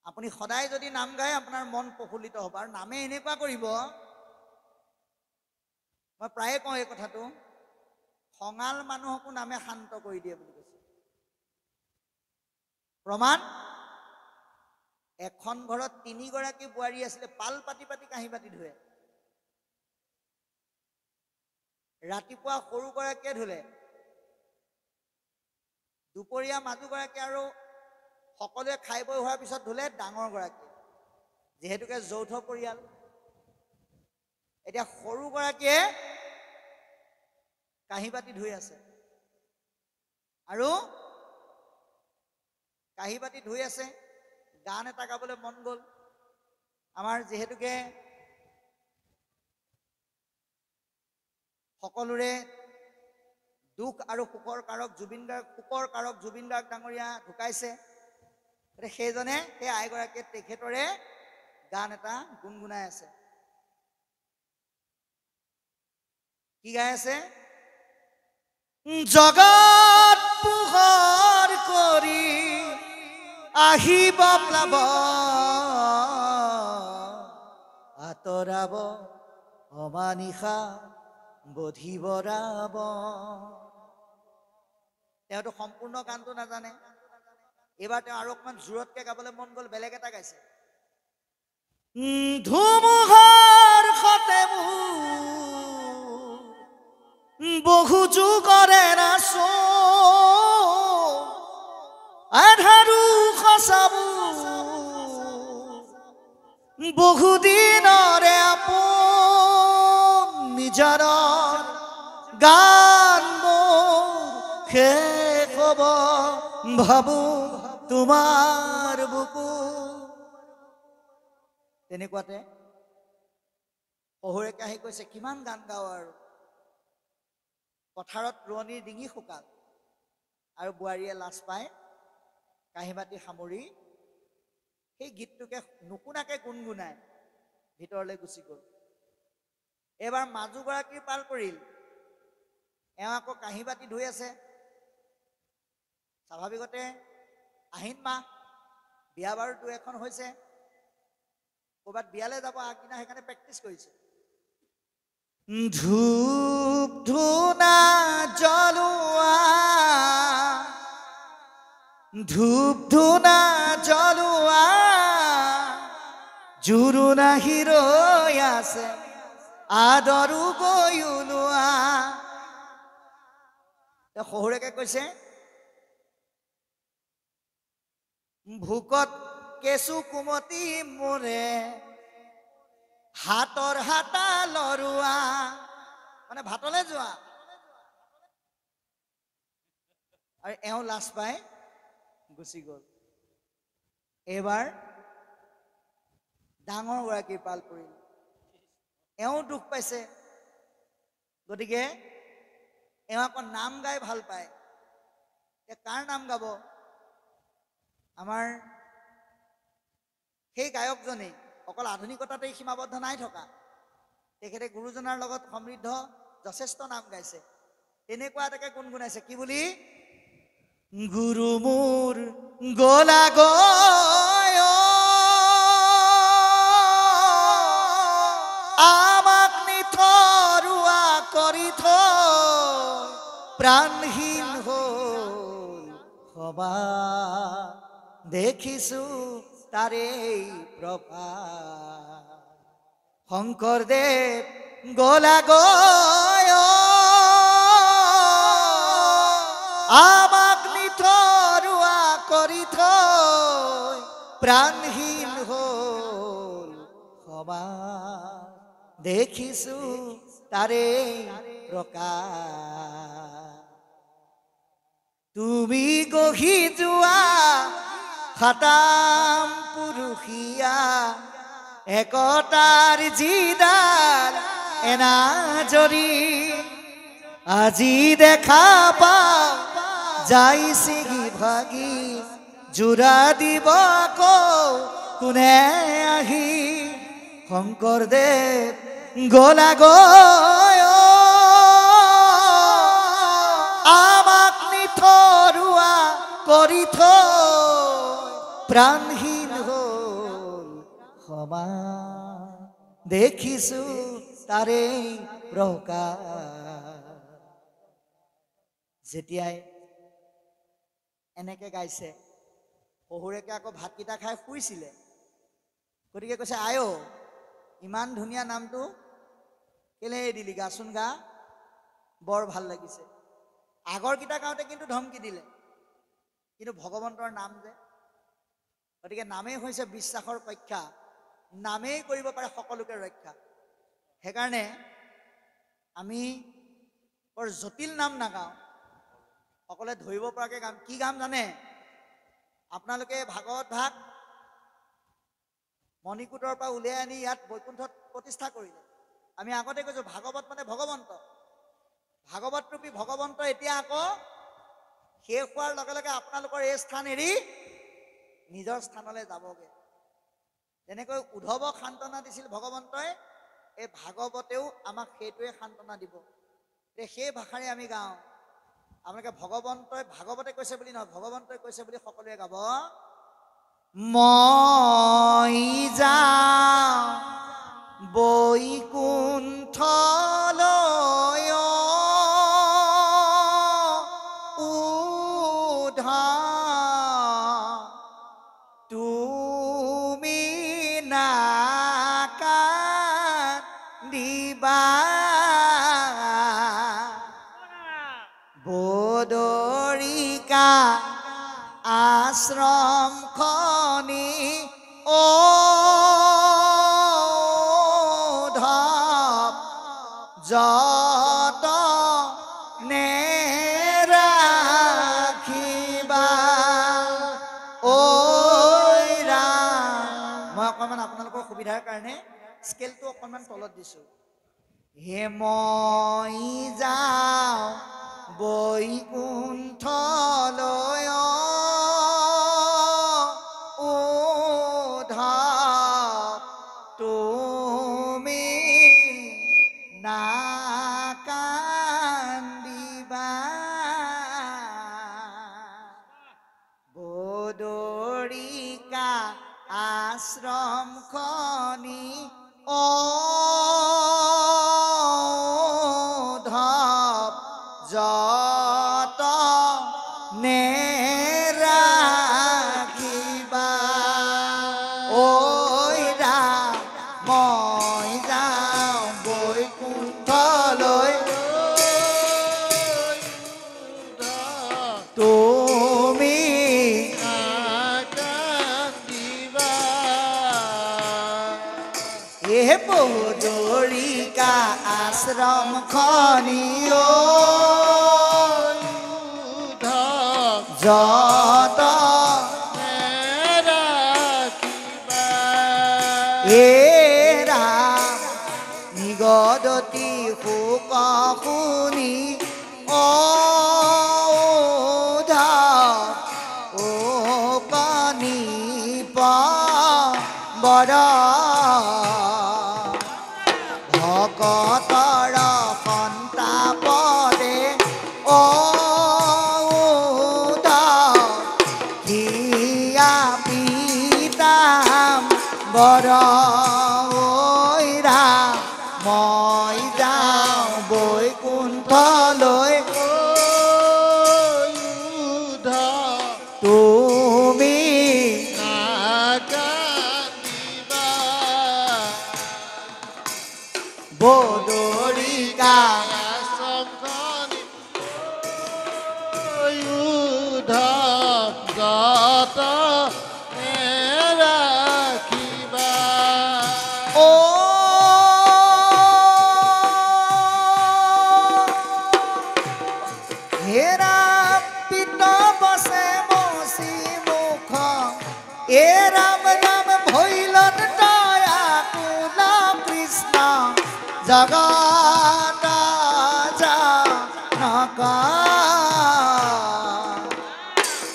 আপুনি সদায় যদি নাম গায় আপোনাৰ মন প্ৰফুল্লিত হ'ব আৰু নামে এনেকুৱা কৰিব মই প্ৰায়ে কওঁ এই কথাটো খঙাল মানুহকো নামে শান্ত কৰি দিয়ে বুলি কৈছে প্ৰমাণ এখন ঘৰত 3 গৰাকী বোৱাৰী আছিলে পাল পাতি পাতি কাঁহী বাতি ধুৱে ৰাতিপুৱা সৰু গৰাকীয়ে ধুলে দুপৰীয়া মাজু গৰাকী আৰু সকলোৱে খাই বৈ হোৱাৰ পিছত ধুলে ডাঙৰ গৰাকী যেহেতুকে যৌথ পৰিয়াল এতিয়া সৰু গৰাকীয়ে কাঁহী বাতি ধুই আছে আৰু কাঁহী বাতি ধুই আছে গান এটা গাবলৈ মন গ'ল আমাৰ যেহেতুকে সকলোৰে দুখ আৰু সুখৰ কাৰক জুবিন গাৰ্গ ডাঙৰীয়া ঢুকাইছে সেইজনে সেই আইগৰাকীয়ে তেখেতৰে গান এটা গুণগুণাই আছে কি গাই আছে জগত পোহৰ কৰি আহিব প্লাব আতৰাব অমানিশা বধিবৰাব তেওঁতো সম্পূৰ্ণ গানটো নাজানে এইবাৰ তেওঁ আৰু অকমান জোৰতকে গাবলৈ মন গ'ল বেলেগ এটা গাইছে ধুমুহাৰ সতে বহু যুগৰে নাচো আধাৰু খচাবো বহুদিনৰে আপোন নিজৰ গান শেষ হ'ব ভাবো তোমাৰ বুকু তেনেকুৱাতে শহুৰেকে আহি কৈছে কিমান গান গাওঁ আৰু পথাৰত ৰোৱনীৰ ডিঙি শুকাল আৰু বোৱাৰীয়ে লাজ পায় কাঁহী বাতি সামৰি সেই গীতটোকে নুশুনাকে গুণগুণাই ভিতৰলৈ গুচি গ'ল এবাৰ মাজুগৰাকীৰ পাল পৰিল এওঁ আকৌ কাঁহী বাতি ধুই আছে স্বাভাৱিকতে আহিন মাহ বিয়া বাৰু 2-এখন হৈছে ক'ৰবাত বিয়ালৈ যাব আগদিনা সেইকাৰণে প্ৰেক্টিচ কৰিছে ধূপ ধূনা জ্বলোৱা জোৰোণা হিৰৈ আছে আদৰো গৈ ওলোৱা শহুৰেকে কৈছে ভোকত কেঁচু কুমতি মোৰে হাতৰ হাতা লৰোৱা মানে ভাতলৈ যোৱা আৰু এওঁ লাজ পাই গুচি গ'ল এইবাৰ ডাঙৰ গৰাকীৰ পাল পৰিল এওঁ দুখ পাইছে গতিকে এওঁ আকৌ নাম গাই ভাল পায় কাৰ নাম গাব আমাৰ সেই গায়কজনেই অকল আধুনিকতাতেই সীমাবদ্ধ নাই থকা তেখেতে গুৰুজনাৰ লগত সমৃদ্ধ যথেষ্ট নাম গাইছে তেনেকুৱা এটাকে গুণগুণাইছে কি বুলি গুৰু মোৰ গলা গয় আমাক নিথৰুৱা কৰি থৈ প্ৰাণহীন হ'ল সবা দেখিছো তাৰে প্ৰভা শংকৰদেৱ গলা গয় আমাক নিথৰুৱা কৰি থৈ প্ৰাণহীন হ'ল সমাজ দেখিছো তাৰে প্ৰকাশ তুমি গঢ়ি যোৱা খাতাম পুৰুষীয়া একতাৰ যিডাল এনাজৰী আজি দেখা পাওঁ যাই ছিগি ভাগি জোৰা দিব কৌ কোনে আহি শংকৰদেৱ গলা গয় আমাক নিথৰুৱা কৰি থৈ প্ৰাণহীন হ'ল ক্ষমা দেখিছো তাৰে প্ৰকাশ। যেতিয়াই এনেকে গাইছে, শহুৰেকে আকৌ ভাতকেইটা খাই শুইছিলে। গতিকে কৈছে, আই অ, ইমান ধুনীয়া নামটো কেলে দিলি, গাচোন গা, বৰ ভাল লাগিছে। আগৰকেইটা গাওঁতে কিন্তু ধমকি দিলে, কিন্তু ভগৱন্তৰ নাম যে, গতিকে নামেই হৈছে বিশ্বাসৰ কক্ষা, নামেই কৰিব পাৰে সকলোকে ৰক্ষা। সেইকাৰণে আমি বৰ জটিল নাম নাগাওঁ, সকলোৱে ধৰিব পৰাকৈ গাম। কি গাম জানে? আপোনালোকে ভাগৱত ভাগ মণিকূটৰ পৰা উলিয়াই আনি ইয়াত বৈকুণ্ঠত প্ৰতিষ্ঠা কৰিলে। আমি আগতে কৈছো ভাগৱত মানে ভগৱন্ত, ভাগৱত ৰূপী ভগৱন্ত এতিয়া আকৌ শেষ হোৱাৰ লগে লগে আপোনালোকৰ এই স্থান এৰি নিজৰ স্থানলৈ যাবগে। যেনেকৈ উদ্ধৱক সান্তনা দিছিল ভগৱন্তই, এই ভাগৱতেও আমাক সেইটোৱে সান্তনা দিব। সেই ভাষাৰে আমি গাওঁ। আপোনালোকে ভগৱন্তই ভাগৱতে কৈছে বুলি নহয়, ভগৱন্তই কৈছে বুলি সকলোৱে গাব। মই যাওঁ বৈকুণ্ঠলৈ তুমি নাকান্দিবা, বদৰিকা আশ্ৰম খনি অধপ যতনে ৰাখিবা। ঐ ৰাম, মই অকণমান আপোনালোকৰ সুবিধাৰ কাৰণে স্কেলটো অকণমান তলত দিছো। হে মই যাওঁ বৈকুণ্ঠলৈ উদ্ধৱ তুমি নাকান্দিবা, বদৰিকা আশ্ৰম খনি অধপ যতনে ৰাখিবা। ঐ ৰাম, মই যাওঁ বৈকুণ্ঠলৈ তুমি নাকান্দিবা, এ বদৰিকা আশ্ৰম খনি যতনে ৰাখিবা। এ ৰাম, নিগদতি শোক শুনি কণি বৰ ভকতৰ সন্তাপৰে হিয়া পিতাম বৰ। মই যাওঁ বৈকুণ্ঠলৈ তুমি নাকান্দিবা, বদৰিকা আশ্ৰম খনি উদ্ধৱ যতনে ৰাখিবা। ও হেৰা পিত বসে মচি মুখ, এ ৰাম নাম ভৈলন দয়া কুল কৃষ্ণ জগত জনক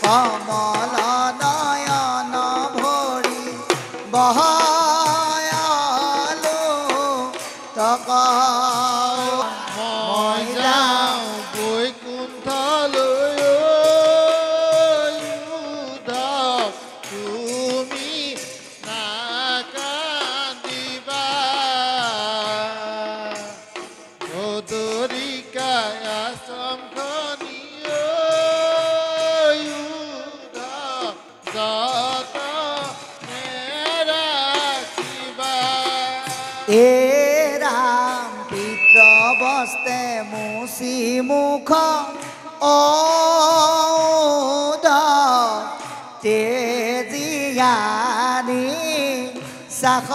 কমল নয়ন ভৰি বহায়ালো তক। মই যাওঁ বৈকুণ্ঠলৈ উদ্ধৱ তুমি নাকান্দিবা, চিমুখ তেজিয়ানি চাখ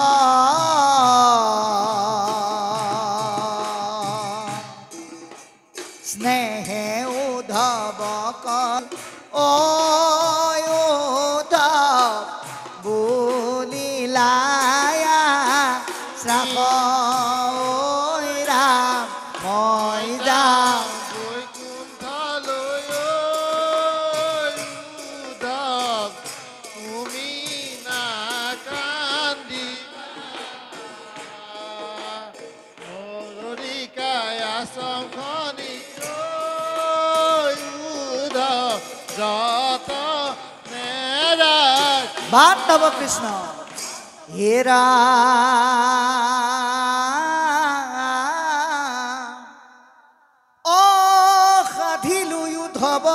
স্নেহে উদ্ধৱ কল উদ্ধৱ বুলিলায়া শ্ৰাক ৰাম মই যাম বৈকুণ্ঠলৈ উদ্ধৱ তুমি নাকান্দি মৰিকায় আশ্ৰমখনি উদ্ধৱ যত নেৰা বান্ধৱ কৃষ্ণ হেৰা অসাধিলো উদ্ধৱ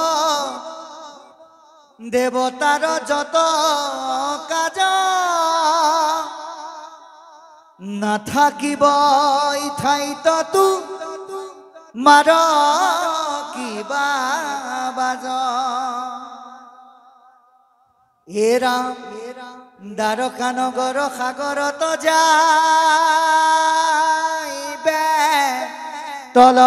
দেৱতাৰ যত কাজ নাথাকিব ঠাইততো মাৰ কিবা বাজ হেৰা দ্বাৰকা নগৰ সাগৰত যাইবে তল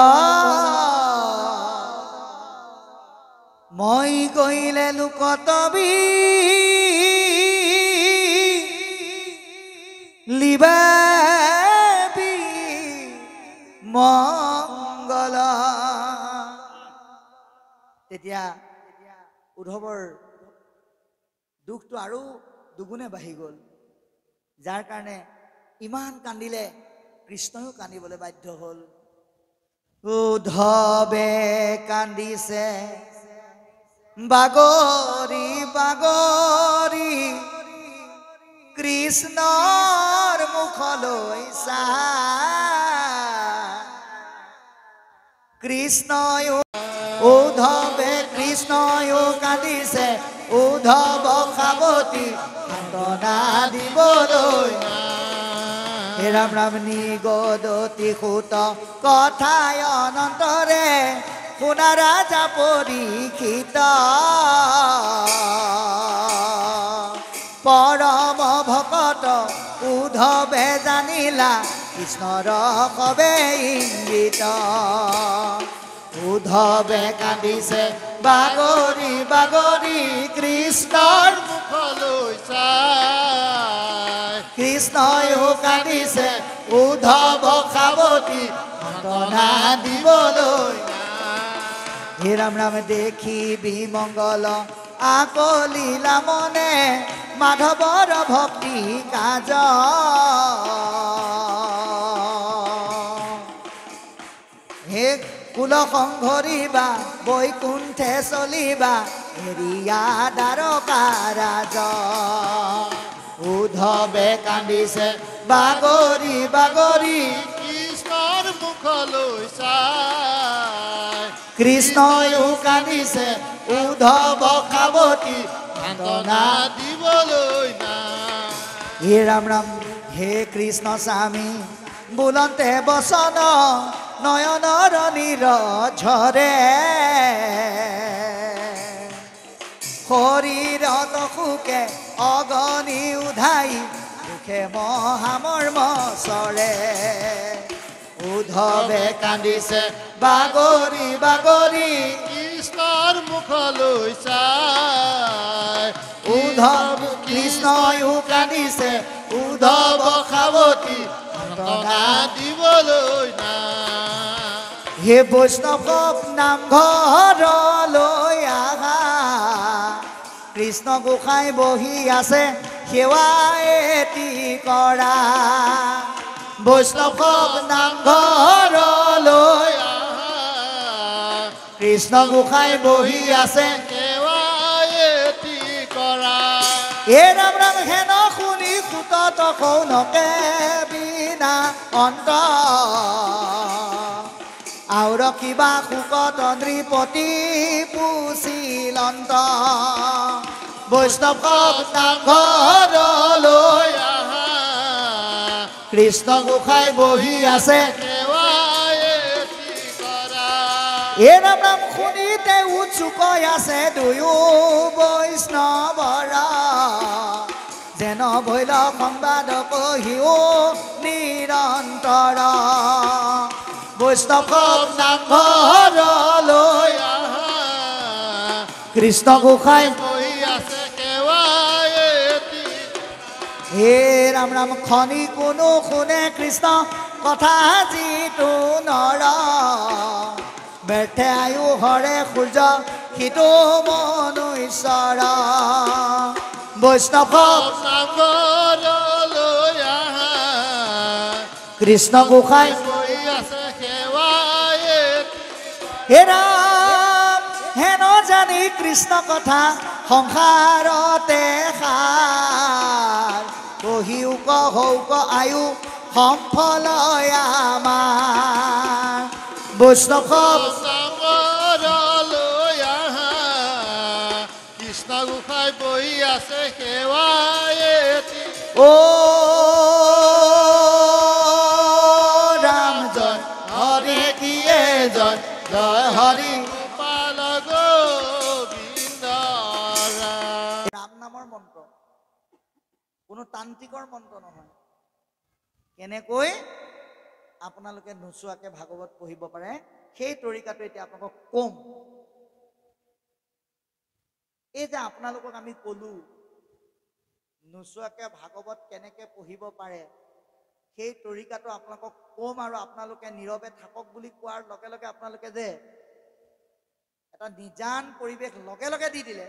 মই কহিলে লোকতবি লিবাবি মংগল তেতিয়া উদ্ধৱৰ দুখটো আৰু দুগুণে বাঢ়ি গ'ল যাৰ কাৰণে ইমান কান্দিলে কৃষ্ণয়ো কান্দিবলৈ বাধ্য হ'ল উদ্ধৱে কান্দিছে বাগৰি বাগৰি কৃষ্ণৰ মুখলৈ চাই কৃষ্ণয়ো উদ্ধৱে কৃষ্ণয়ো কান্দিছে উদ্ধৱক সাৱটি সান্তনা দিবলৈ হে ৰাম ৰাম নিগদতি সুত কথায় অনন্তৰে শুনা ৰাজা পৰীক্ষিত পৰম ভকত উদ্ধৱে জানিলা কৃষ্ণৰ কবে ইংগিত উদ্ধৱে কান্দিছে বাগৰি বাগৰি কৃষ্ণৰ মুখলৈ চাই কৃষ্ণয়ো কান্দিছে উদ্ধৱক সাৱটি সান্তনা দিবলৈ হে ৰাম ৰাম দেখিবি মংগল আকলিলা মনে মাধৱৰ ভক্তি কাজ হে কুল সংঘৰিবা বৈকুণ্ঠে চলিবা হেৰিয়া দ্বাৰকা ৰাজ উদ্ধৱে কান্দিছে বাগৰি বাগৰি কৃষ্ণৰ মুখলৈ চাই কৃষ্ণয়ো কান্দিছে উদ্ধৱক সাৱটি সান্তনা দিবলৈ না হে ৰাম ৰাম হে কৃষ্ণ স্বামী বুলন্তে বচন নয়নৰ নীৰ ঝৰে শৰীৰত সুখে অগনি উধাই দুখে মহামৰ্ম চৰে উদ্ধৱে কান্দিছে বাগৰি বাগৰি কৃষ্ণৰ মুখলৈ চাই উদ্ধৱ কৃষ্ণয়ো কান্দিছে উদ্ধৱক সাৱটি সান্তনা দিবলৈ না হে বৈষ্ণৱ নামঘৰলৈ আহা কৃষ্ণ গোসাঁই বহি আছে সেৱা এটি কৰা বৈষ্ণৱ নামঘৰলৈ কৃষ্ণ গোসাঁই বহি আছে সেৱায়তি কৰা এ ৰাম ৰাম হেন শুনি সুতত কৌনকে বিনা অন্ত আউৰ কিবা শুকত নৃপতি পুচিলন্ত বৈষ্ণৱ নামঘৰলৈ কৃষ্ণ গোসাঁই বহি আছে সেৱায়তি কৰা এ ৰাম ৰাম শুনিতে উৎসুকৈ আছে দুয়ো বৈষ্ণৱৰা যেন ভৈল সংবাদ পঢ়িও নিৰন্তৰ বৈষ্ণৱ নামঘৰলৈ আহা কৃষ্ণ গোসাঁই বহি আছে সেৱাই এটি হে ৰাম ৰাম খনি কোনো শুনে কৃষ্ণ কথা যিটো নৰ ব্যৰ্থে আয়ু হৰে সূৰ্য সিটো মনু ঈশ্বৰ বৈষ্ণৱ নামঘৰলৈ আহা কৃষ্ণ গোসাঁই বহি আছে সেৱাই এটি হে ৰাম হেন জানি কৃষ্ণ কথা সংসাৰতে সাৰ কহিও কহৌক আয়ু সম্ফলয় আমাৰ বৈষ্ণৱ নামঘৰলৈ আহা কৃষ্ণ গোসাঁই বহি আছে সেৱাই এটি ও ৰাম জয় হৰি কিয়ে জয় জয় হৰি গোপাল গোবিন্দ ৰাম নামৰ মন্ত্ৰ কোনো তান্ত্ৰিকৰ মন্ত্ৰ নহয় কেনেকৈ আপোনালোকে নোচোৱাকে ভাগৱত পঢ়িব পাৰে সেই তৰিকাটো এতিয়া আপোনালোকক কম এই যে আপোনালোকক আমি কলো নোচোৱাকে ভাগৱত কেনেকে পঢ়িব পাৰে সেই তৰিকাটো আপোনালোকক কম আৰু আপোনালোকে নীৰৱে থাকক বুলি কোৱাৰ লগে লগে আপোনালোকে যে এটা নিজান পৰিৱেশ লগে লগে দি দিলে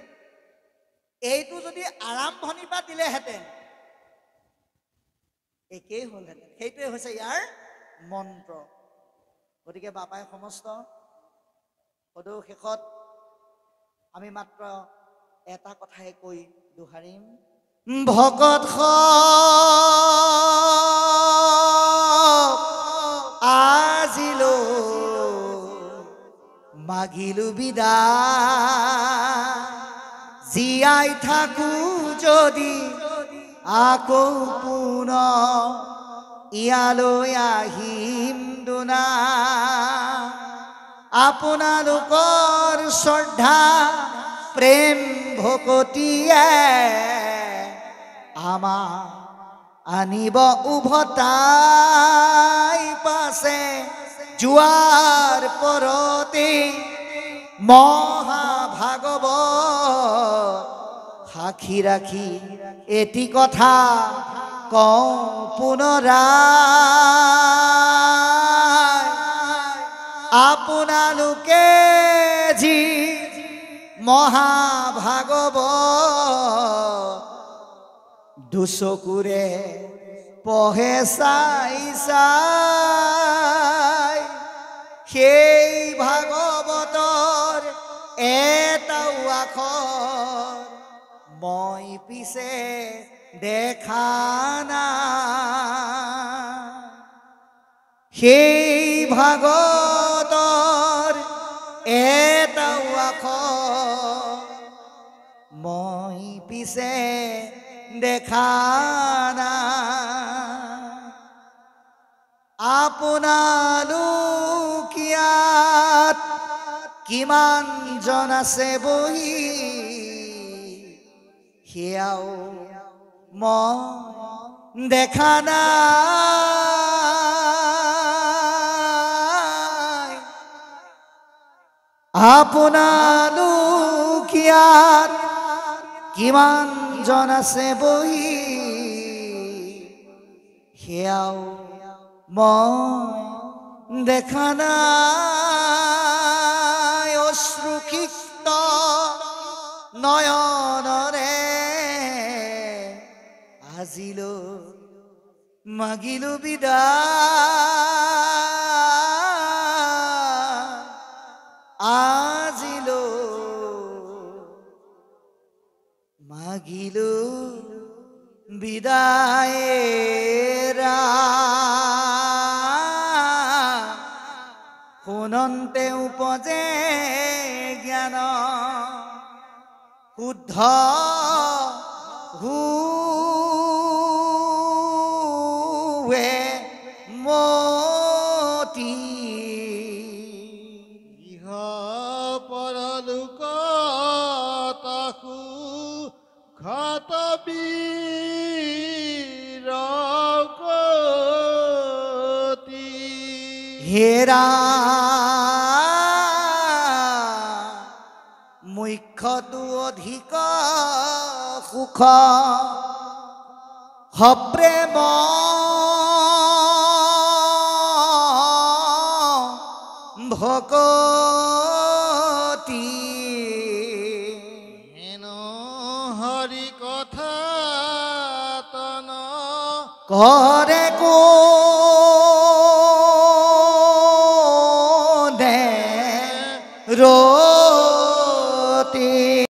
এইটো যদি আৰম্ভণিৰ পৰা দিলেহেঁতেন একেই হ'লহেঁতেন সেইটোৱে হৈছে ইয়াৰ মন্ত্ৰ গতিকে বাপাই সমস্ত সদৌ শেষত আমি মাত্ৰ এটা কথাই কৈ দোহাৰিম ভকত আজিলো মাগিলো বিদায় জীয়াই থাকো যদি আকৌ পুনৰ ইয়ালৈ আহিম দুনা আপোনালোকৰ শ্ৰদ্ধা প্ৰেম ভকতিয়ে আমাৰ আনিব উভতাই পাছে যোৱাৰ পৰতে মহাভাগৱত সাক্ষী ৰাখি এটি কথা কওঁ পুনৰাই আপোনালোকে যি মহাভাগৱত দুচকুৰে পঢ়ে চাই চাই সেই ভাগৱতৰ এটাও আখৰ মই পিছে দেখা নাই সেই ভাগৱতৰ এটাও আখৰ মই পিছে দেখা নাই আপোনালোক ইয়াত কিমান জন আছে বহি সেয়াও মই দেখা নাই আপোনালোক ইয়াত কিমান জন আছে বহি সেয়াও মই দেখা নাই অশ্ৰুসিক্ত নয়নৰে আজিলো মাগিলো বিদায় আজিলো মাগিলো বিদায়েৰা শুনন্তে উপজে জ্ঞান শুদ্ধ হুৱে মতি ইহ হেৰা মুখ্যটো অধিক সুখ সপ্ৰেম ভকতি হেনো হৰি কথা তন কৰে কো দে ৰ